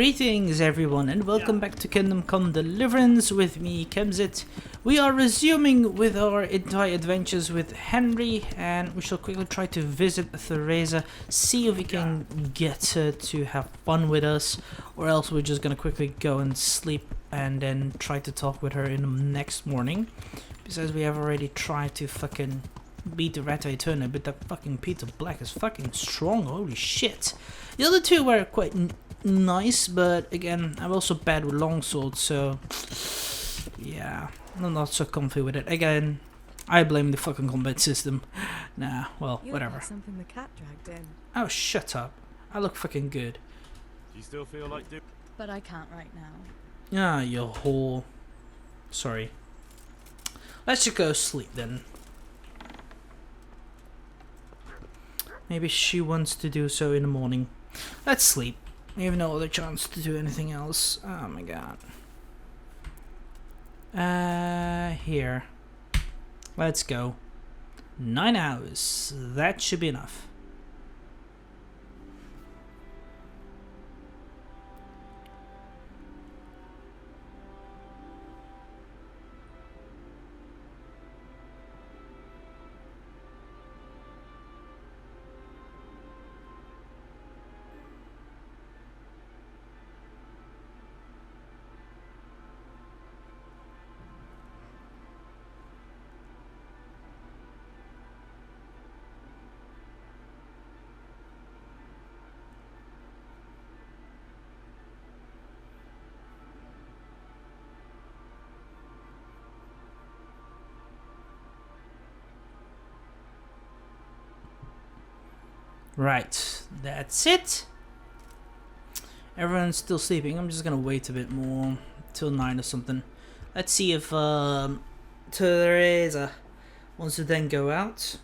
Greetings everyone and welcome back to Kingdom Come Deliverance with me, Kemzit. We are resuming with our entire adventures with Henry and we shall quickly try to visit Theresa, see if we can get her to have fun with us, or else we're just gonna quickly go and sleep and then try to talk with her in the next morning. Besides, we have already tried to fucking beat the Rata Eterna, but that fucking Peter Black is fucking strong, holy shit. The other two were quite nice, but again, I'm also bad with longswords, so yeah, I'm not so comfy with it. Again, I blame the fucking combat system. Nah, well, You whatever. Like something the cat dragged in. Oh, shut up. I look fucking good. Do you still feel like doing? But I can't right now. Ah, you whore. Sorry. Let's just go sleep then. Maybe she wants to do so in the morning. Let's sleep. We have no other chance to do anything else. Oh my god. Here. Let's go. 9 hours. That should be enough. Right, that's it. Everyone's still sleeping. I'm just gonna wait a bit more till 9 or something. Let's see if Teresa wants to then go out.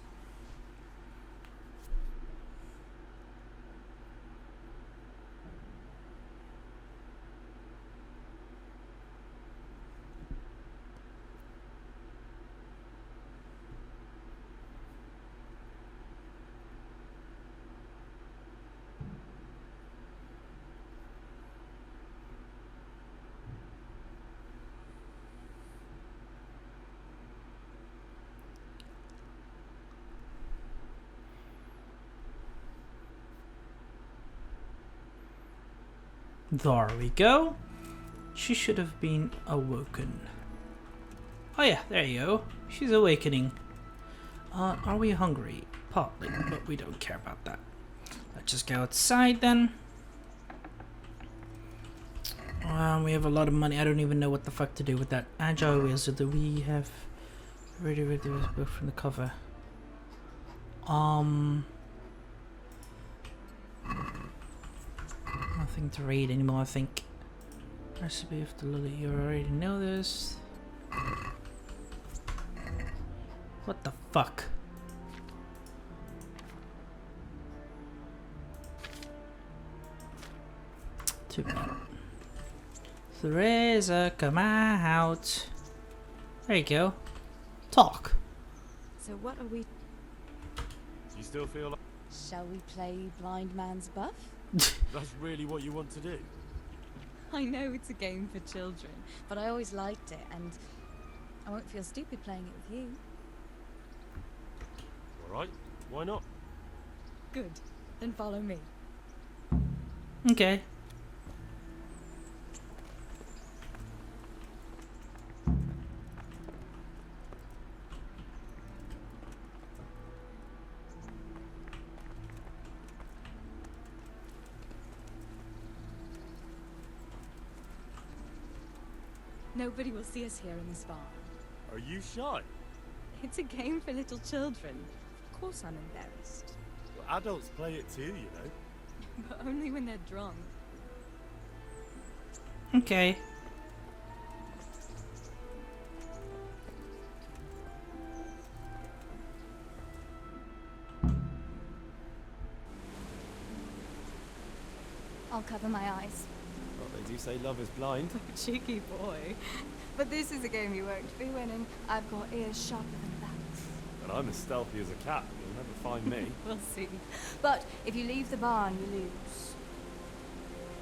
There we go. She should have been awoken. Oh yeah, there you go. She's awakening. Are we hungry? Partly, but we don't care about that. Let's just go outside then. We have a lot of money. I don't even know what the fuck to do with that. Agile wizard that we have already read this book from the cover. Nothing to read anymore, I think. Recipe of the lily, you already know this. What the fuck? Too bad. Theresa, come out. There you go. Talk. So what are we... Do you still feel like Shall we play blind man's buff? that's really what you want to do? I know it's a game for children, but I always liked it, and I won't feel stupid playing it with you. All right, why not? Good. Then follow me. Okay. Nobody will see us here in this bar. Are you shy? It's a game for little children. Of course I'm embarrassed. Well, adults play it too, you know. But only when they're drunk. Okay. I'll cover my eyes. Well, they do say love is blind. Cheeky boy. But this is a game you won't be winning. I've got ears sharper than bats. And I'm as stealthy as a cat. You'll never find me. We'll see. But if you leave the barn, you lose.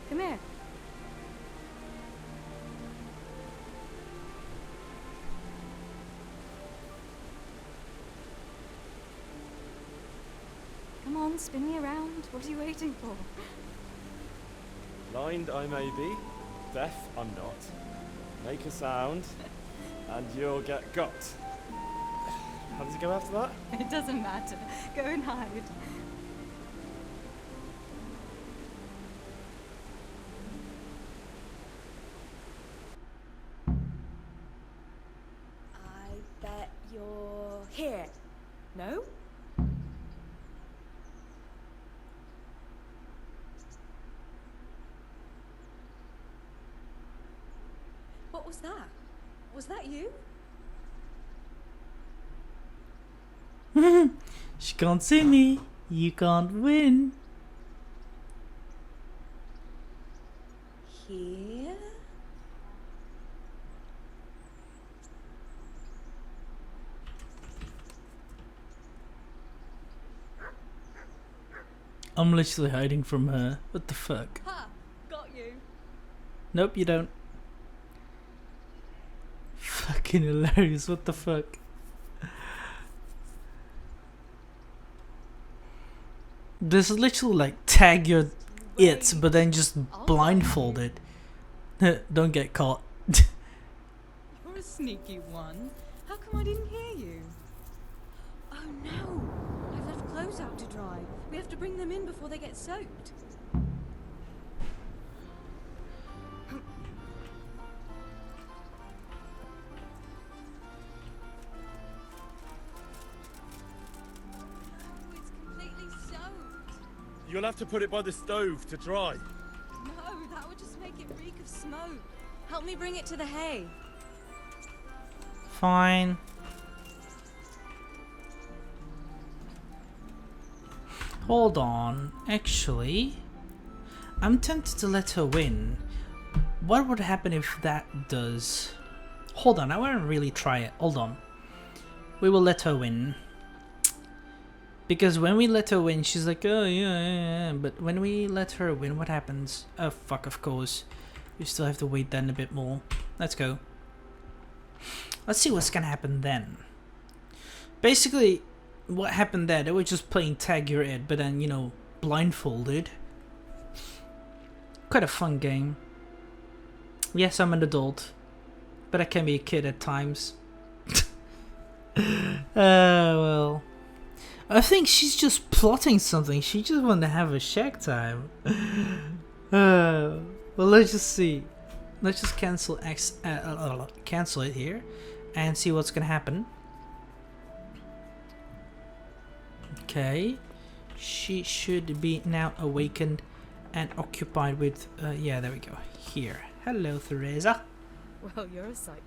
Come here. Spin me around. What are you waiting for? Blind I may be, deaf I'm not. Make a sound, and you'll get got. How does it go after that? It doesn't matter. Go and hide. I bet you're here. No? What was that? Was that you? She can't see me. You can't win. Here? I'm literally hiding from her. What the fuck? Ha! Got you. Nope, you don't. Fucking hilarious. What the fuck? This is literally like tag your it, but then just blindfolded. Don't get caught. You're a sneaky one. How come I didn't hear you? Oh no! I've left clothes out to dry. We have to bring them in before they get soaked. Oh, it's completely soaked. You'll have to put it by the stove to dry. No, that would just make it reek of smoke. Help me bring it to the hay. Fine. Hold on. Actually, I'm tempted to let her win. What would happen if that does? Hold on, I want to really try it. Hold on. We will let her win. Because when we let her win, she's like, oh yeah. But when we let her win, what happens? Oh fuck, of course. We still have to wait then a bit more. Let's go. Let's see what's gonna happen then. Basically, what happened there, they were just playing tag your it, but then, you know, blindfolded. Quite a fun game. Yes, I'm an adult, but I can be a kid at times. Well. I think she's just plotting something. She just wanted to have a shack time. Well, let's just see. Let's just cancel cancel it here and see what's gonna happen. Okay, she should be now awakened and occupied with yeah, there we go. Here. Hello, Theresa. Well, you're a sight.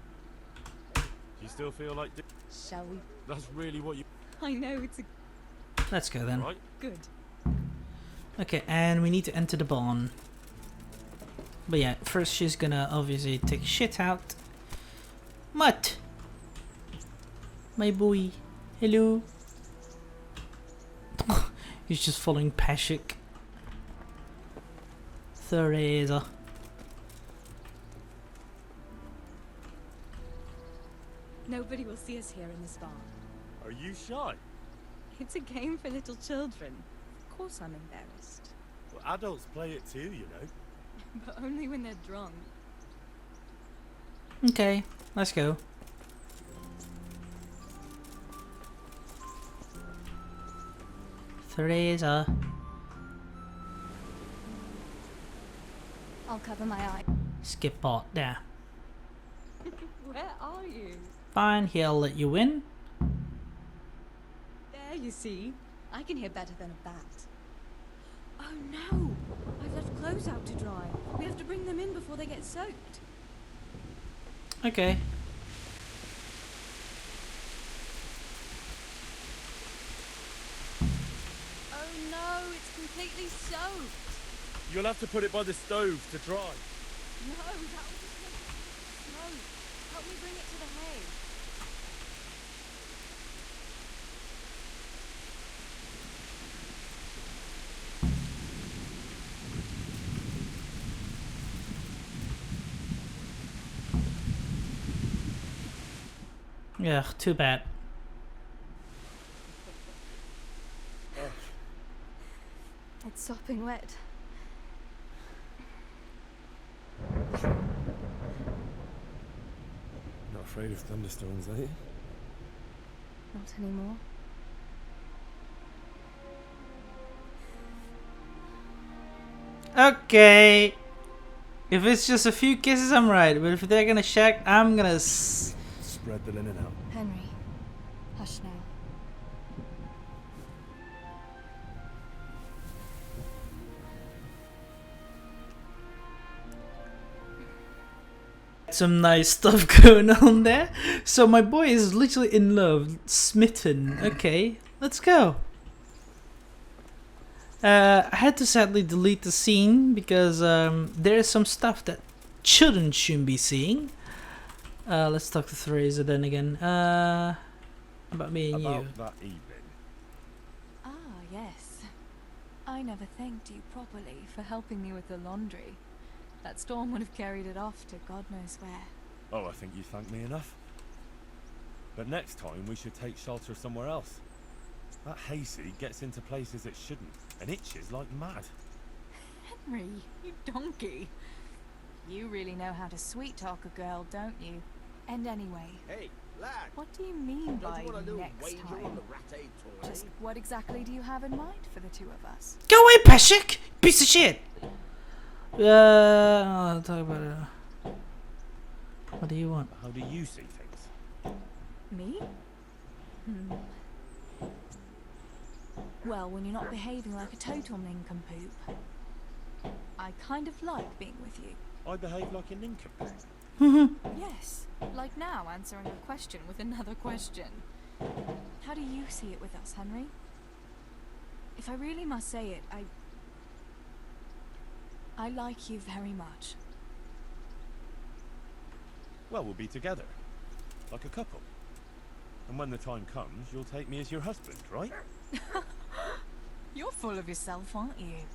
Do you still feel like Shall we? that's really what you I know, it's a Let's go then. right? good. Okay, and we need to enter the barn. But yeah, first she's gonna obviously take shit out. Mutt! My boy. Hello. He's just following Pashik. Theresa. Nobody will see us here in this barn. Are you shy? It's a game for little children. Of course I'm embarrassed. Well, adults play it too, you know. But only when they're drunk. Okay, let's go. Theresa. I'll cover my eye. Skip part there. Where are you? Fine, here I'll let you win. There, you see. I can hear better than a bat. Oh no! I've left clothes out to dry. We have to bring them in before they get soaked. Okay. Oh no, it's completely soaked. You'll have to put it by the stove to dry. No, that would just make it smoke. Help me bring it to the hay. Yeah, too bad. It's sopping wet. Not afraid of thunderstorms, are you? Not anymore. Okay. If it's just a few kisses, I'm right. But if they're gonna shack, I'm gonna Spread the linen out. Henry, hush now. some nice stuff going on there. So my boy is literally in love. Smitten. Okay, let's go. I had to sadly delete the scene because there is some stuff that children shouldn't be seeing. Let's talk to Theresa then again. About me and you. About that evening. Ah, yes. I never thanked you properly for helping me with the laundry. That storm would have carried it off to God knows where. Oh, I think you thanked me enough. But next time we should take shelter somewhere else. That hayseed gets into places it shouldn't and itches like mad. Henry, you donkey. You really know how to sweet-talk a girl, don't you? And anyway, Hey, lad! what do you mean Don't by you want a little next wager on time? the rat aid toy? Just what exactly do you have in mind for the two of us? Go away, Peshek! Piece of shit! I'll talk about it. What do you want? How do you see things? Me? Well, when you're not behaving like a total nincompoop. I kind of like being with you. I behave like a nincompoop. Yes, like now answering a question with another question. How do you see it with us, Henry? If I really must say it, I like you very much. Well, we'll be together. Like a couple. And when the time comes, you'll take me as your husband, right? You're full of yourself, aren't you?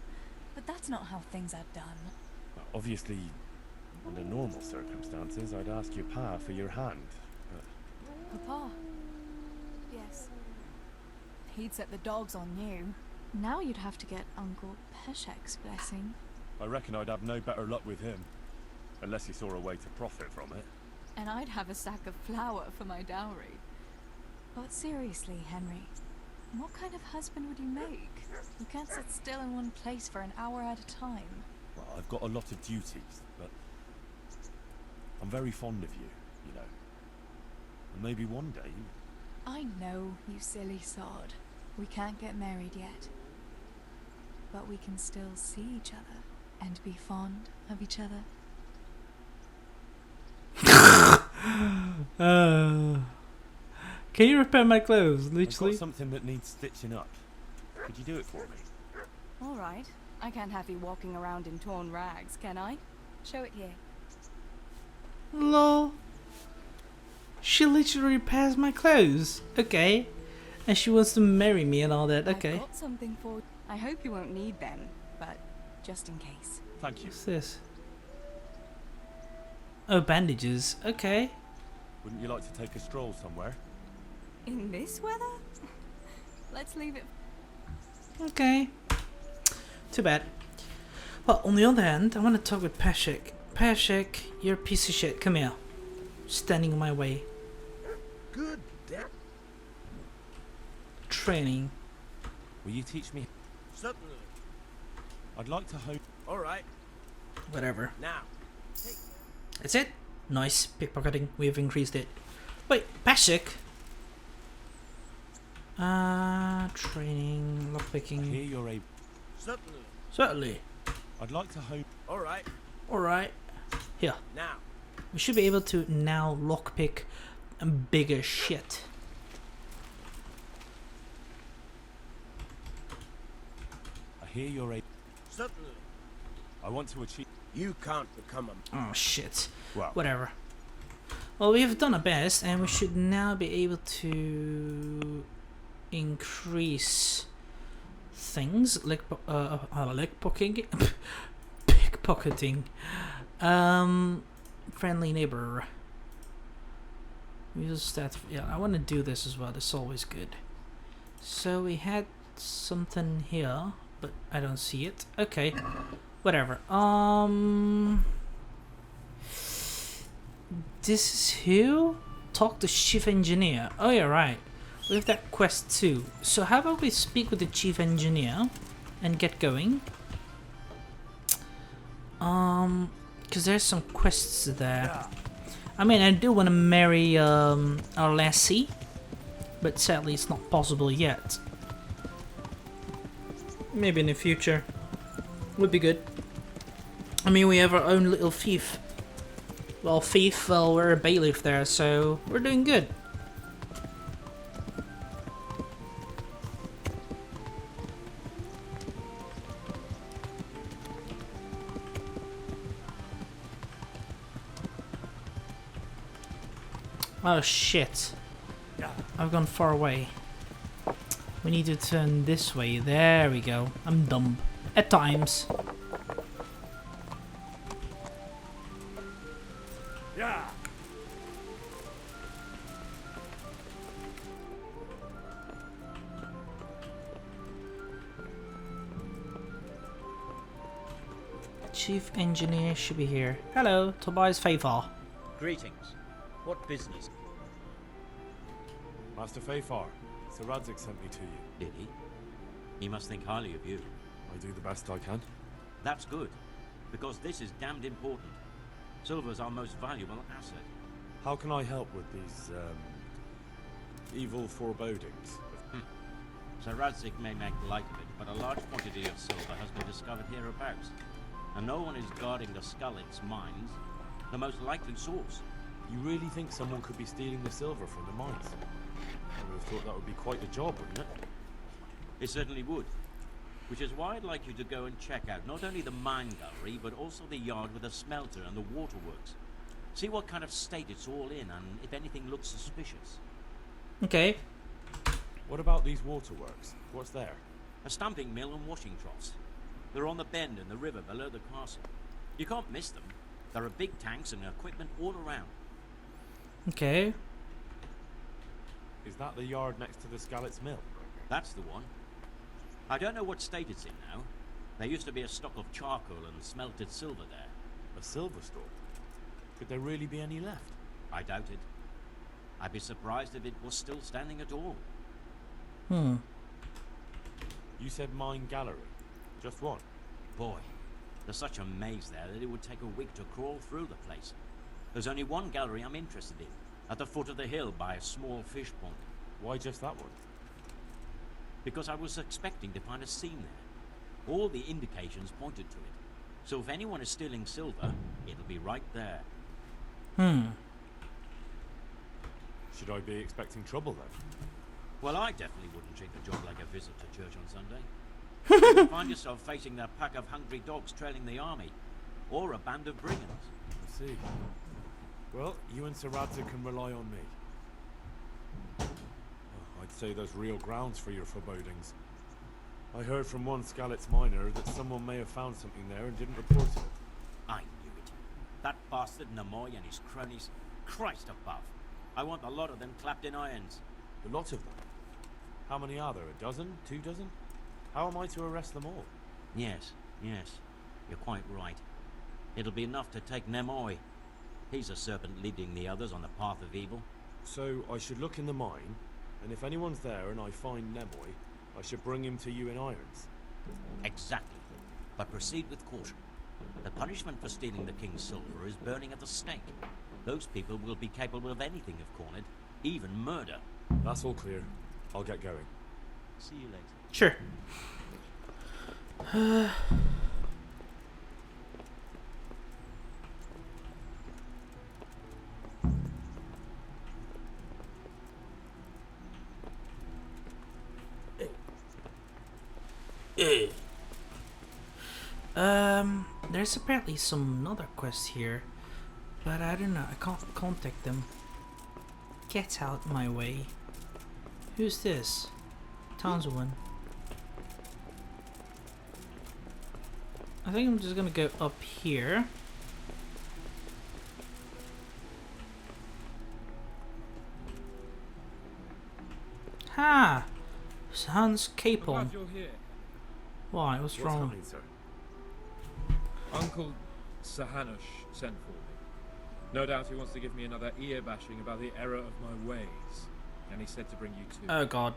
But that's not how things are done. Well, obviously, under normal circumstances, I'd ask your pa for your hand. But Papa? Yes. He'd set the dogs on you. Now you'd have to get Uncle Peshek's blessing. I reckon I'd have no better luck with him. Unless he saw a way to profit from it. And I'd have a sack of flour for my dowry. But seriously, Henry, what kind of husband would you make? You can't sit still in one place for an hour at a time. Well, I've got a lot of duties, but I'm very fond of you, you know. And maybe one day you... I know, you silly sod. We can't get married yet. But we can still see each other and be fond of each other. Can you repair my clothes, I've literally? got something that needs stitching up. Could you do it for me? All right. I can't have you walking around in torn rags, can I? Show it here. Lol. She literally repairs my clothes. Okay. And she wants to marry me and all that. Okay. I've got something for... I hope you won't need them, but just in case. Thank you. What's this? Oh, bandages. Okay. Wouldn't you like to take a stroll somewhere? In this weather? Let's leave it. Okay. Too bad. Well, on the other hand, I want to talk with Peshek. Peshek, you're a piece of shit. Come here. Standing in my way. Good dad. Training. Will you teach me? Certainly. I'd like to hope... All right. Whatever. Now. That's it? Nice. Pickpocketing. We have increased it. Wait, Peshek? Training, I lockpicking. hear you're a... Certainly. Certainly. I'd like to hope... All right. Alright. Here. Now. We should be able to now lockpick bigger shit. I hear you're a... Certainly. I want to achieve... You can't become a... Oh shit. Well, Whatever. Well, we have done our best, and we should now be able to increase things like pickpocketing. Pickpocketing. Friendly neighbor. Use stats. Yeah, I want to do this as well. That's always good. So we had something here. but I don't see it. Okay, whatever. This is who? Talk to chief engineer. Oh yeah, right. We have that quest too. So how about we speak with the chief engineer and get going? Because there's some quests there. I mean, I do want to marry our lassie, but sadly it's not possible yet. Maybe in the future. Would be good. I mean, we have our own little fief. Well, fief, well, we're a bailiff there, so we're doing good. Oh shit. I've gone far away. We need to turn this way. There we go. I'm dumb. At times. Yeah. Chief engineer should be here. Hello, Tobias Fafar. Greetings. What business? Master Fafar, Sir Radzig sent me to you. Did he? He must think highly of you. I do the best I can. That's good, because this is damned important. Silver's our most valuable asset. How can I help with these, evil forebodings? Sir Radzig may make light of it, but a large quantity of silver has been discovered hereabouts. And no one is guarding the Scullets mines, the most likely source. You really think someone could be stealing the silver from the mines? I would have thought that would be quite a job, wouldn't it? It certainly would. Which is why I'd like you to go and check out not only the mine gallery, but also the yard with the smelter and the waterworks. See what kind of state it's all in, and if anything looks suspicious. Okay. What about these waterworks? What's there? A stamping mill and washing troughs. They're on the bend in the river below the castle. You can't miss them. There are big tanks and equipment all around. Okay. Is that the yard next to the Scallots Mill? That's the one. I don't know what state it's in now. There used to be a stock of charcoal and smelted silver there. A silver store? Could there really be any left? I doubt it. I'd be surprised if it was still standing at all. Hmm. You said mine gallery. Just one? Boy, there's such a maze there that it would take a week to crawl through the place. There's only one gallery I'm interested in, at the foot of the hill by a small fish pond. Why just that one? Because I was expecting to find a scene there. All the indications pointed to it. So if anyone is stealing silver, it'll be right there. Hmm. Should I be expecting trouble then? Well, I definitely wouldn't treat the job like a visit to church on Sunday. You would find yourself facing that pack of hungry dogs trailing the army, or a band of brigands. I see. Well, you and Sir Radzig can rely on me. Oh, I'd say there's real grounds for your forebodings. I heard from one Scallots miner that someone may have found something there and didn't report it. I knew it. That bastard Namoy and his cronies. Christ above. I want a lot of them clapped in irons. A lot of them. How many are there? A dozen? 2 dozen? How am I to arrest them all? Yes, yes. You're quite right. It'll be enough to take Nemoy. He's a serpent leading the others on the path of evil. So I should look in the mine, and if anyone's there and I find Nemoy, I should bring him to you in irons. Exactly. But proceed with caution. The punishment for stealing the king's silver is burning at the stake. Those people will be capable of anything if cornered, even murder. That's all clear. I'll get going. See you later. Sure. There's apparently some other quest here, but I don't know. I can't contact them. Get out my way. Who's this? Townswoman. I think I'm just gonna go up here. Ha! Hans Capel. You're here. Why? What's wrong? happening, sir? Uncle Sahanush sent for me. No doubt he wants to give me another ear bashing about the error of my ways. And he said to bring you too. Oh god.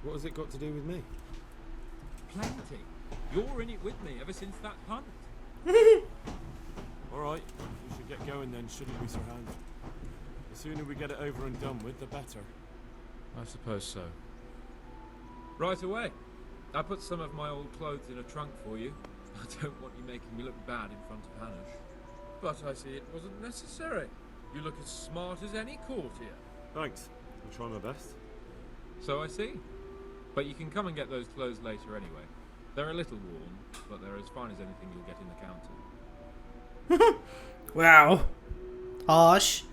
What has it got to do with me? Plenty. You're in it with me ever since that hunt. Alright, we should get going then, shouldn't we, Sir Hans? The sooner we get it over and done with, the better. I suppose so. Right away. I put some of my old clothes in a trunk for you. I don't want you making me look bad in front of Hanush. But I see it wasn't necessary. You look as smart as any courtier. Thanks. I'll try my best. So I see. But you can come and get those clothes later anyway. They're a little worn, but they're as fine as anything you'll get in the counter. Wow. Harsh.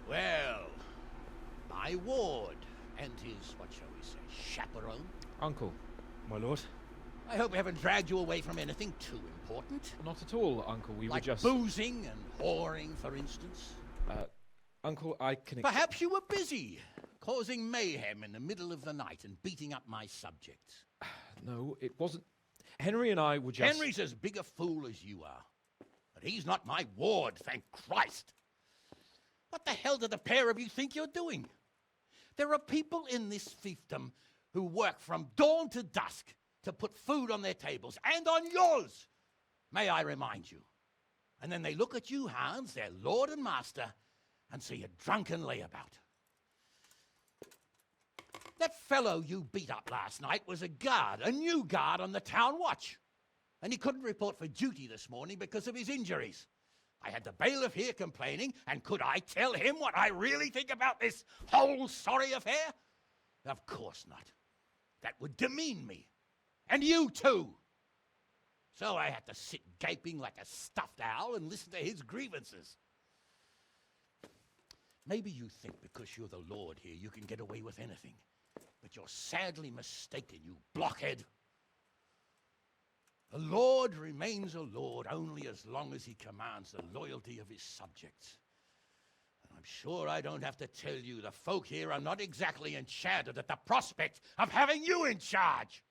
Well, my ward and his, what shall we say, chaperone. Uncle. My lord? I hope we haven't dragged you away from anything too important. Not at all, Uncle. We like were just... boozing and whoring, for instance. Uncle, I can... Perhaps you were busy, causing mayhem in the middle of the night and beating up my subjects. No, it wasn't... Henry and I were just... Henry's as big a fool as you are. But he's not my ward, thank Christ. What the hell do the pair of you think you're doing? There are people in this fiefdom who work from dawn to dusk to put food on their tables, and on yours, may I remind you. And then they look at you, Hans, their lord and master, and see a drunken layabout. That fellow you beat up last night was a guard, a new guard on the town watch. And he couldn't report for duty this morning because of his injuries. I had the bailiff here complaining, and could I tell him what I really think about this whole sorry affair? Of course not. That would demean me. And you too. So I had to sit gaping like a stuffed owl and listen to his grievances. Maybe you think because you're the lord here you can get away with anything. But you're sadly mistaken, you blockhead. A lord remains a lord only as long as he commands the loyalty of his subjects. And I'm sure I don't have to tell you the folk here are not exactly enchanted at the prospect of having you in charge.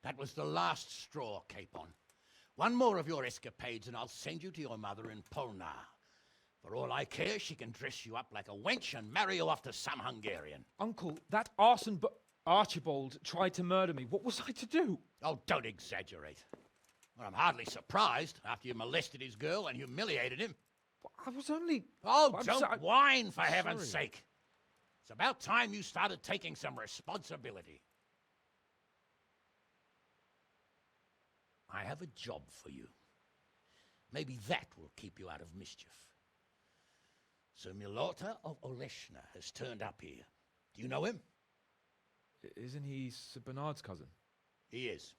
That was the last straw, Capon. One more of your escapades and I'll send you to your mother in Polnar. For all I care, she can dress you up like a wench and marry you off to some Hungarian. Uncle, that arson Archibald tried to murder me. What was I to do? Oh, don't exaggerate. Well, I'm hardly surprised after you molested his girl and humiliated him. I was only... Oh, I'm don't whine, for heaven's sorry. sake. It's about time you started taking some responsibility. I have a job for you. Maybe that will keep you out of mischief. Sir Milota of Oleshna has turned up here. Do you know him? Isn't he Sir Bernard's cousin? He is.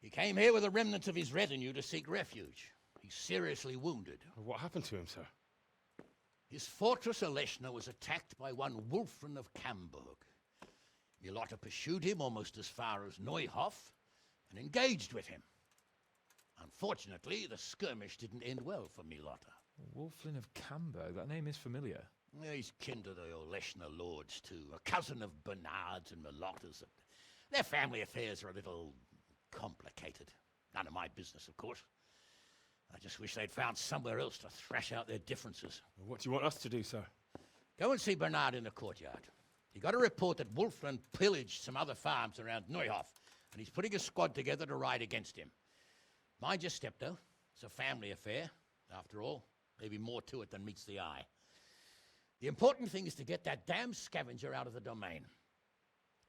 He came here with a remnant of his retinue to seek refuge. He's seriously wounded. What happened to him, sir? His fortress Oleshna was attacked by one Wulfrin of Camburg. Milota pursued him almost as far as Neuhof and engaged with him. Unfortunately, the skirmish didn't end well for Milota. Wulflin of Camburg. That name is familiar. Yeah, he's kin to the Oleshna lords, too. A cousin of Bernard's and Milota's. Their family affairs are a little complicated. None of my business, of course. I just wish they'd found somewhere else to thrash out their differences. What do you want us to do, sir? Go and see Bernard in the courtyard. He got a report that Wulflin pillaged some other farms around Neuhof, and he's putting a squad together to ride against him. Mind your step, though. It's a family affair, after all. Maybe more to it than meets the eye. The important thing is to get that damn scavenger out of the domain.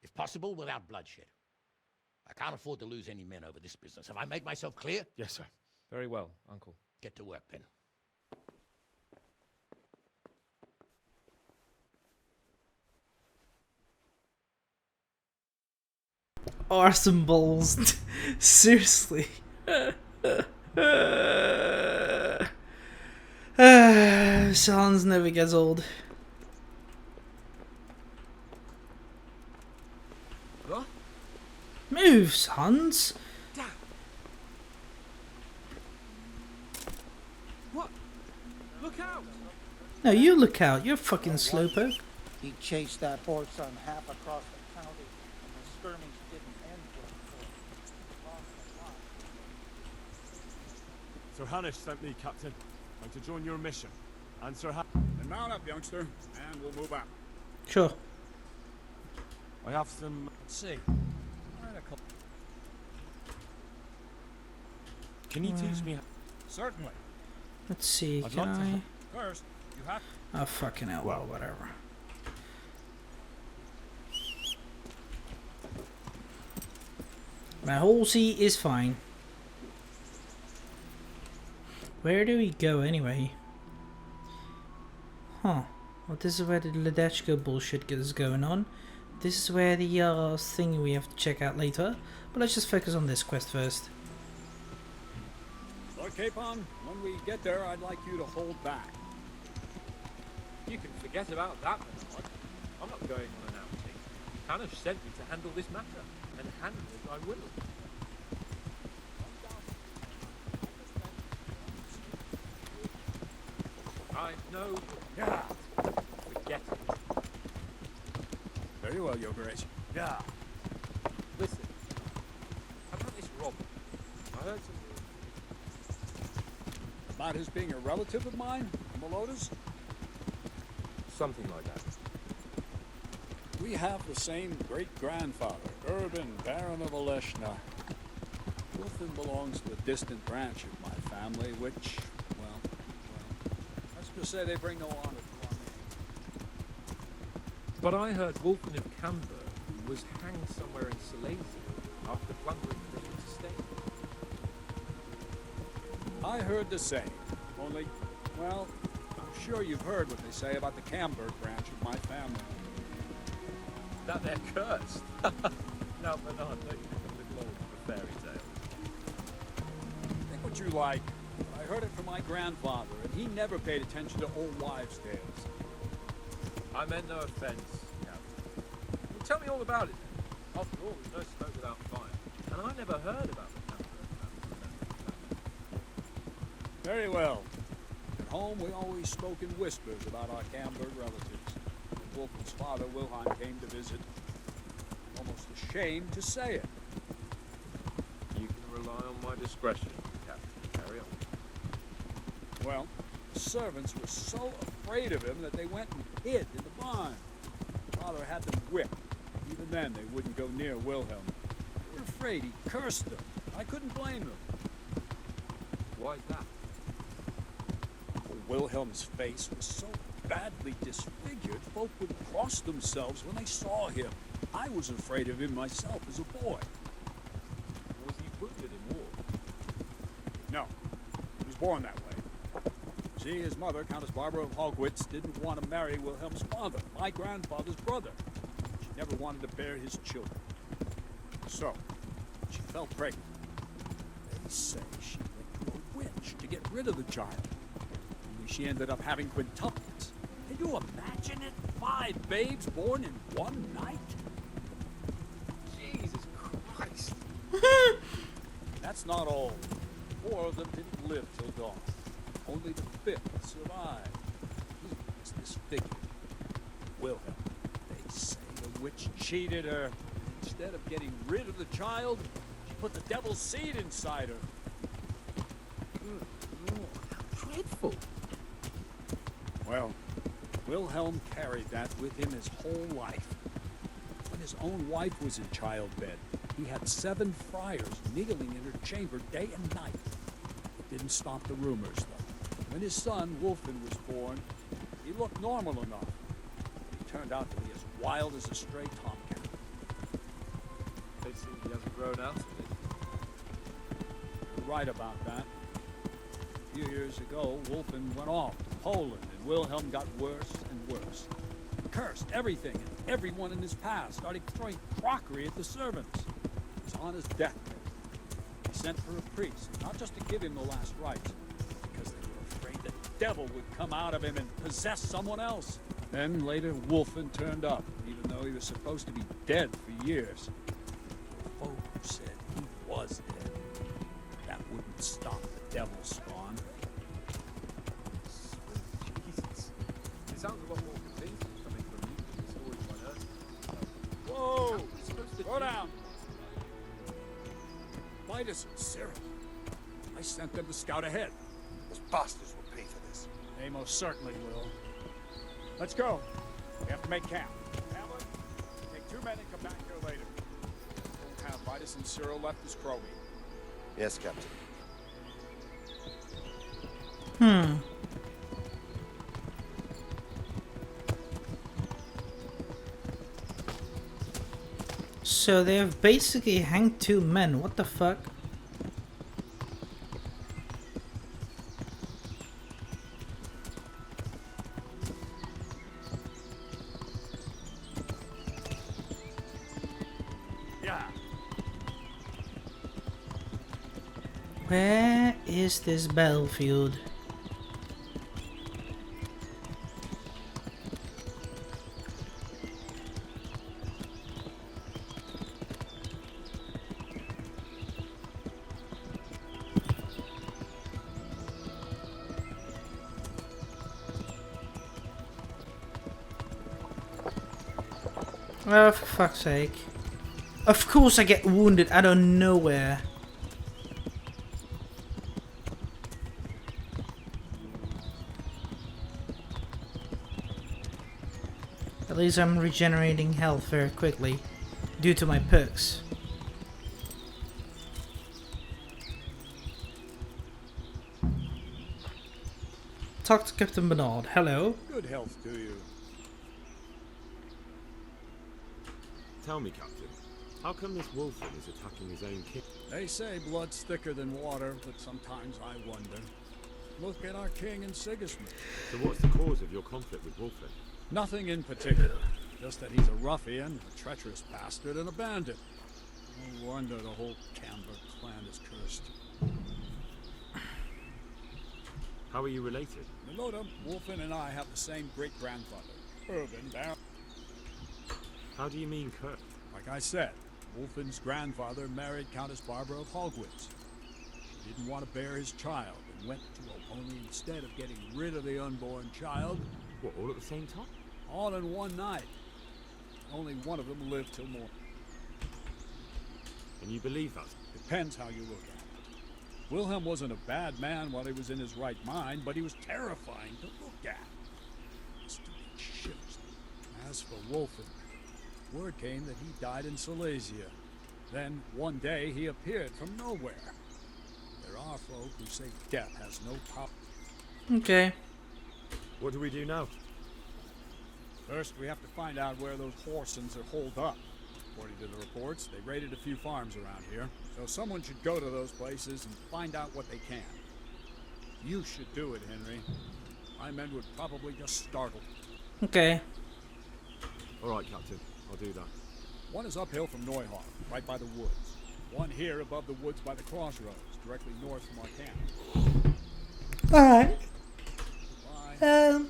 If possible, without bloodshed. I can't afford to lose any men over this business. Have I made myself clear? Yes, sir. Very well, Uncle. Get to work, then. Arson balls. Seriously. Sans never gets old. What? Move, Sans. Look out! No, you look out. You're fucking slowpoke. He chased that horse on half across the county, and the skirmish didn't end well for him. Sir Hanish sent me, Captain. I'm to join your mission. And Sir Then mount up, youngster, and we'll move out. Sure. I have some... Let's see. Can you teach me... Certainly. Let's see. I'd Can like to I? First, you have Oh, fucking hell. Well, whatever. My horsey is fine. Where do we go anyway? Huh. Well, this is where the Ledechko bullshit is going on. This is where the thing we have to check out later. But let's just focus on this quest first. Lord Capon, when we get there, I'd like you to hold back. You can forget about that, Bernard. I'm not going on an outing. Hanish sent me to handle this matter, and handle it I will. I know. Yeah. Forget it. Very well, Your Grace. Yeah. Listen, about this Robin. I heard some About his being a relative of mine, Melodas? something like that. We have the same great-grandfather, Urban, Baron of Oleshna. Wilson belongs to a distant branch of my family, which, well, let's just say they bring no honor to our name. But I heard Wolfen of Camber was hanged somewhere in Silesia after plundering the village estate. I heard the same, only, well, I'm sure you've heard what they say about the Camberg branch of my family. That they're cursed. Now, Bernard, don't you think I'm the glory of a fairy tale? Think what you like. I heard it from my grandfather, and he never paid attention to old wives' tales. I meant no offense, Captain. Well, tell me all about it then. After all, there's no smoke without fire. And I never heard about the Camber. Very well. At home, we always spoke in whispers about our Camberg relatives. When Wolfen's father, Wilhelm, came to visit, I'm almost ashamed to say it. You can rely on my discretion, Captain. Carry on. Well, the servants were so afraid of him that they went and hid in the barn. Father had them whipped. Even then, they wouldn't go near Wilhelm. They were afraid he cursed them. I couldn't blame them. Why is that? Wilhelm's face was so badly disfigured, folk would cross themselves when they saw him. I was afraid of him myself as a boy. Was he wounded in war? No, he was born that way. See, his mother, Countess Barbara of Hogwitz, didn't want to marry Wilhelm's father, my grandfather's brother. She never wanted to bear his children. So, she fell pregnant. They say she went to a witch to get rid of the child. Only she ended up having quintuplets. Can you imagine it? 5 babes born in one night? Jesus Christ. That's not all. 4 of them didn't live till dawn. Only the 5th survived. He was disfigured. Wilhelm, they say the witch cheated her. Instead of getting rid of the child, she put the devil's seed inside her. Good Lord, how dreadful. Well, Wilhelm carried that with him his whole life. When his own wife was in childbed, he had 7 friars kneeling in her chamber day and night. It didn't stop the rumors, though. When his son, Wolfen, was born, he looked normal enough. He turned out to be as wild as a stray tomcat. They seem he hasn't grown out of it. You're right about that. A few years ago, Wolfen went off to Poland, and Wilhelm got worse and worse. He cursed everything and everyone in his path, started throwing crockery at the servants. He was on his deathbed. He sent for a priest, not just to give him the last rites, because they were afraid the devil would come out of him and possess someone else. Then later, Wolfen turned up, even though he was supposed to be dead for years. Folk said he was dead. That wouldn't stop the devil's spawn. Vitus and Cyril. I sent them to scout ahead. Those bastards will pay for this. They most certainly will. Let's go. We have to make camp. Hamlet, take 2 men and come back here later. We'll have Vitus and Cyril left as Crowley. Yes, Captain. So they have basically hanged 2 men. What the fuck? Yeah. Where is this battlefield? Oh, for fuck's sake. Of course I get wounded out of nowhere. At least I'm regenerating health very quickly due to my perks. Talk to Captain Bernard. Hello. Good health to you. Tell me, Captain, how come this Wolfen is attacking his own king? They say blood's thicker than water, but sometimes I wonder. Look at our king and Sigismund. So what's the cause of your conflict with Wolfen? Nothing in particular. Just that he's a ruffian, a treacherous bastard, and a bandit. No wonder the whole Camber clan is cursed. How are you related? Melota, Wolfen, and I have the same great-grandfather, Urban Baron. How do you mean cursed? Like I said, Wolfen's grandfather married Countess Barbara of Hogwitz. He didn't want to bear his child and went to Oponi instead of getting rid of the unborn child. What, all at the same time? All in one night. Only one of them lived till morning. And you believe that? Depends how you look at it. Wilhelm wasn't a bad man while he was in his right mind, but he was terrifying to look at. Stupid shivers. As for Wolfen, word came that he died in Silesia. Then, one day, he appeared from nowhere. There are folk who say death has no power. Okay. What do we do now? First, we have to find out where those Horsens are holed up. According to the reports, they raided a few farms around here. So someone should go to those places and find out what they can. You should do it, Henry. My men would probably just startle. Okay. All right, Captain. I'll do that. One is uphill from Neuhoff, right by the woods. One here above the woods by the crossroads, directly north from our camp. Alright. Bye.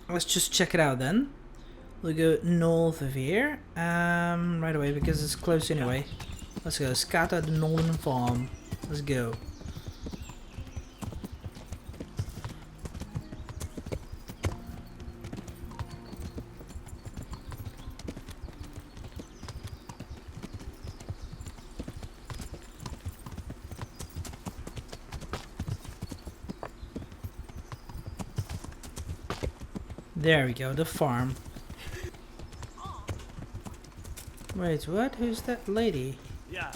Let's just check it out then. We'll go north of here. Right away because it's close anyway. Let's go. Scout out the northern farm. Let's go. There we go, the farm. Wait, what? Who's that lady? Yeah.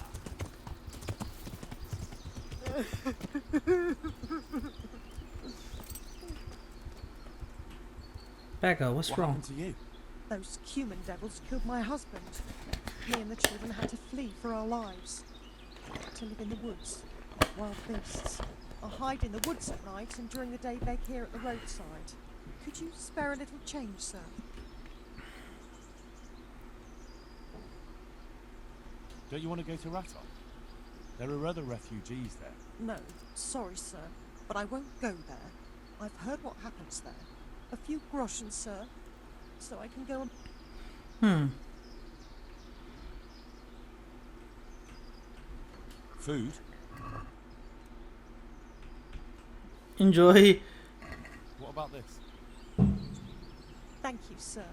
Becca, what's wrong? What happened to you? Those human devils killed my husband. Me and the children had to flee for our lives. To live in the woods, like wild beasts. I hide in the woods at night and during the day beg here at the roadside. Could you spare a little change, sir? Don't you want to go to Raton? There are other refugees there. No, sorry, sir, but I won't go there. I've heard what happens there. A few groschen, sir, so I can go and... Food? Enjoy. What about this? Thank you, sir.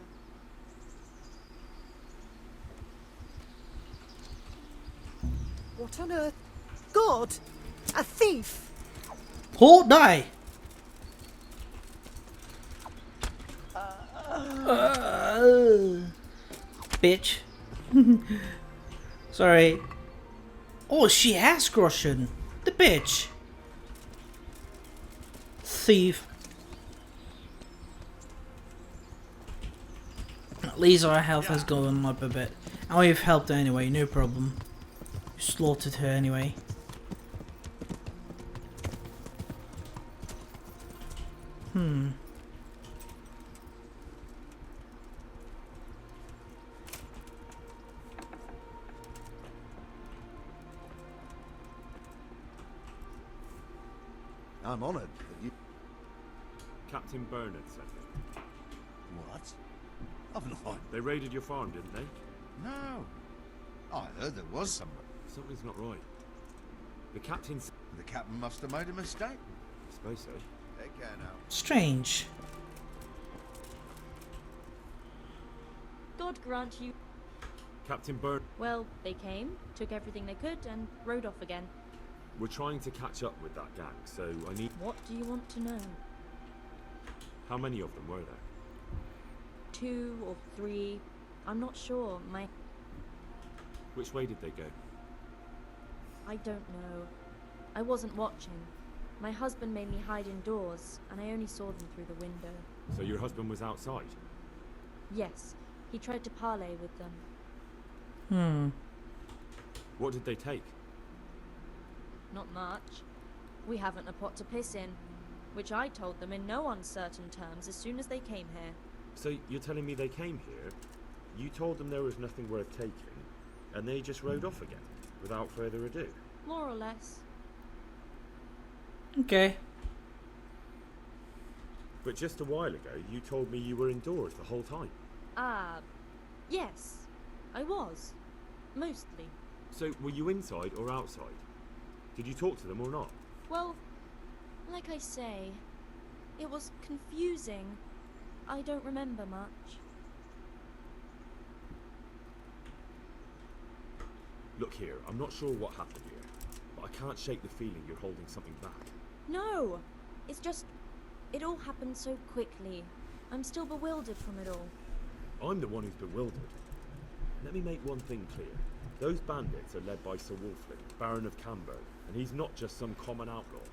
What on earth? God! A thief! Hold die! Bitch. Sorry. Oh, she has Russian. The bitch. Thief. At least our health has gone up a bit. And we've helped her anyway, no problem. Slaughtered her anyway. I'm honoured that you... Captain Bernard said it. What? I've not... They raided your farm, didn't they? No. I heard there was some... Something's not right. The captain... The captain must have made a mistake. I suppose so. Take care now. Strange. God grant you... Captain Bernard... Well, they came, took everything they could, and rode off again. We're trying to catch up with that gang, so I need... What do you want to know? How many of them were there? 2 or 3. I'm not sure. Which way did they go? I don't know. I wasn't watching. My husband made me hide indoors, and I only saw them through the window. So your husband was outside? Yes, he tried to parley with them. What did they take? Not much. We haven't a pot to piss in, which I told them in no uncertain terms as soon as they came here. So you're telling me they came here, you told them there was nothing worth taking, and they just rode off again, without further ado? More or less. Okay. But just a while ago, you told me you were indoors the whole time. Yes. I was. Mostly. So were you inside or outside? Did you talk to them or not? Well, like I say, it was confusing. I don't remember much. Look here, I'm not sure what happened here, but I can't shake the feeling you're holding something back. No! It's just... it all happened so quickly. I'm still bewildered from it all. I'm the one who's bewildered. Let me make one thing clear. Those bandits are led by Sir Wolfling, Baron of Camberg, and he's not just some common outlaw.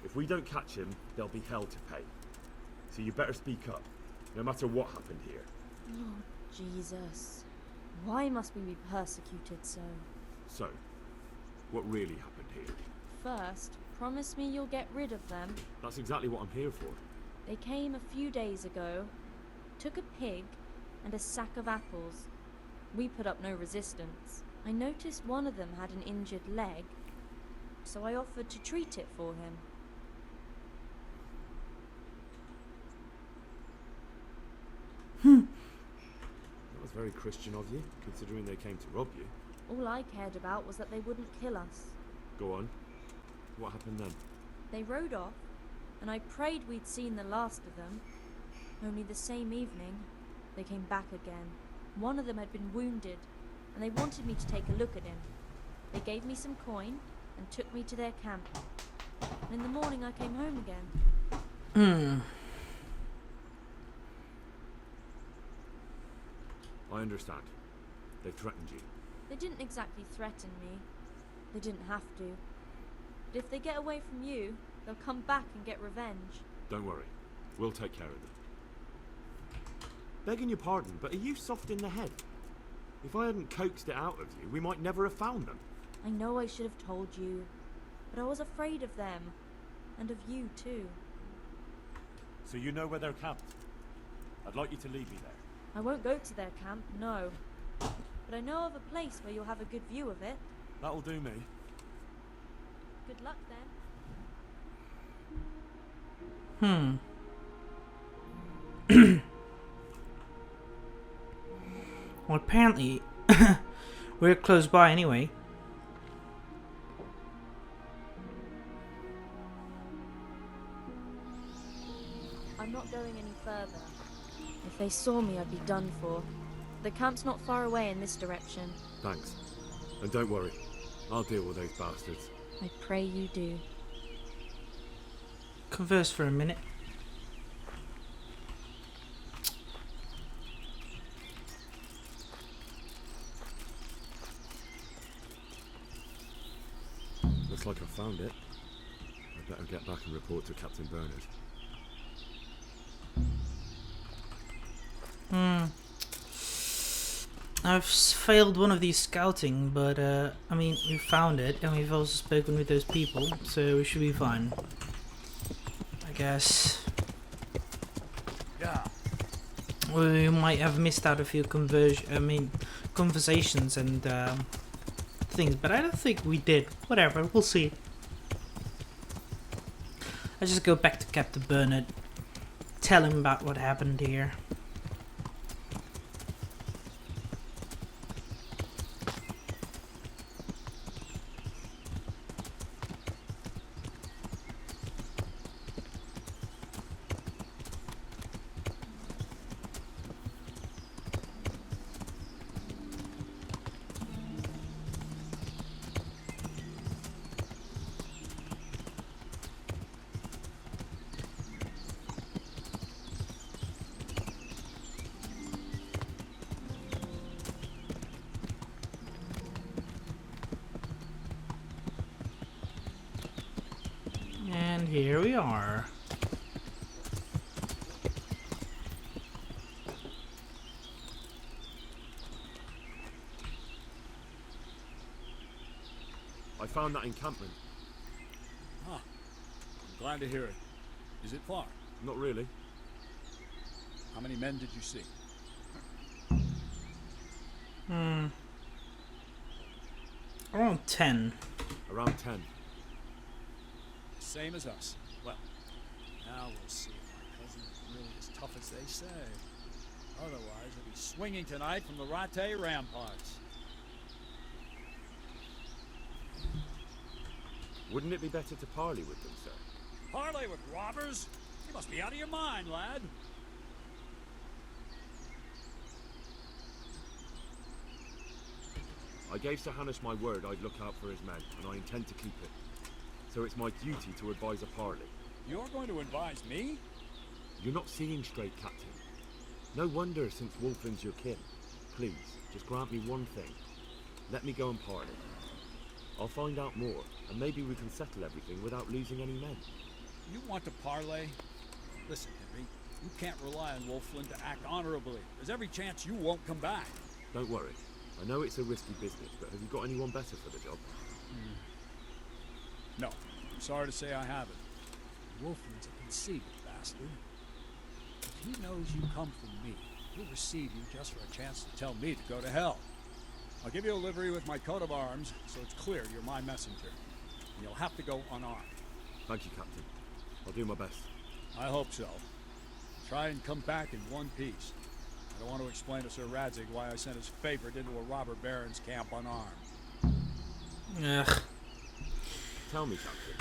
If we don't catch him, there'll be hell to pay. So you better speak up, no matter what happened here. Oh, Jesus. Why must we be persecuted so? So, what really happened here? First, promise me you'll get rid of them. That's exactly what I'm here for. They came a few days ago, took a pig and a sack of apples. We put up no resistance. I noticed one of them had an injured leg, so I offered to treat it for him. That was very Christian of you, considering they came to rob you. All I cared about was that they wouldn't kill us. Go on. What happened then? They rode off, and I prayed we'd seen the last of them. Only the same evening, they came back again. One of them had been wounded, and they wanted me to take a look at him. They gave me some coin and took me to their camp. And in the morning I came home again. I understand. They threatened you. They didn't exactly threaten me. They didn't have to. But if they get away from you, they'll come back and get revenge. Don't worry. We'll take care of them. Begging your pardon, but are you soft in the head? If I hadn't coaxed it out of you, we might never have found them. I know I should have told you, but I was afraid of them. And of you, too. So you know where they're camped? I'd like you to lead me there. I won't go to their camp, no. But I know of a place where you'll have a good view of it. That'll do me. Good luck, then. Well, apparently we're close by anyway. I'm not going any further. If they saw me, I'd be done for. The camp's not far away in this direction. Thanks. And don't worry. I'll deal with those bastards. I pray you do. Converse for a minute. Looks like I found it. I'd better get back and report to Captain Bernard. I've failed one of these scouting, but I mean, we found it, and we've also spoken with those people, so we should be fine. I guess. Yeah. We might have missed out a few conversations and things, but I don't think we did. Whatever, we'll see. I just go back to Captain Bernard, tell him about what happened here. And here we are. I found that encampment. Ah, I'm glad to hear it. Is it far? Not really. How many men did you see? Around 10. Around 10. Same as us. Well, now we'll see if my cousin is really as tough as they say. Otherwise, he'll be swinging tonight from the Rattay ramparts. Wouldn't it be better to parley with them, sir? Parley with robbers? You must be out of your mind, lad. I gave Sir Hanush my word I'd look out for his men, and I intend to keep it. So it's my duty to advise a parley. You're going to advise me? You're not seeing straight, Captain. No wonder, since Wolfland's your kin. Please, just grant me one thing. Let me go and parley. I'll find out more, and maybe we can settle everything without losing any men. You want to parley? Listen, Henry, you can't rely on Wolfland to act honorably. There's every chance you won't come back. Don't worry. I know it's a risky business, but have you got anyone better for the job? No, I'm sorry to say I haven't. Wolfland's a conceited bastard. If he knows you come from me, he'll receive you just for a chance to tell me to go to hell. I'll give you a livery with my coat of arms, so it's clear you're my messenger. And you'll have to go unarmed. Thank you, Captain. I'll do my best. I hope so. Try and come back in one piece. I don't want to explain to Sir Radzig why I sent his favorite into a robber baron's camp unarmed. Ugh. Tell me, Captain.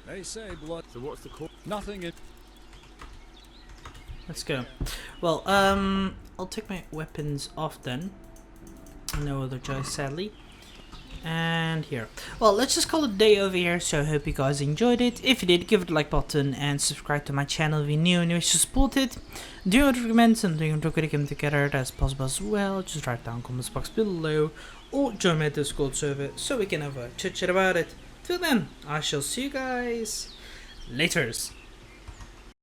They say blood... So what's the call? Nothing in... Let's go. Well, I'll take my weapons off then. No other choice, sadly. And here. Well, let's just call it a day over here, so I hope you guys enjoyed it. If you did, give it a like button and subscribe to my channel if you're new and you wish to support it. Do you want to recommend something to come together that's possible as well? Just write down in the comments box below or join my Discord server so we can have a chit chat about it. Till then, I shall see you guys laters.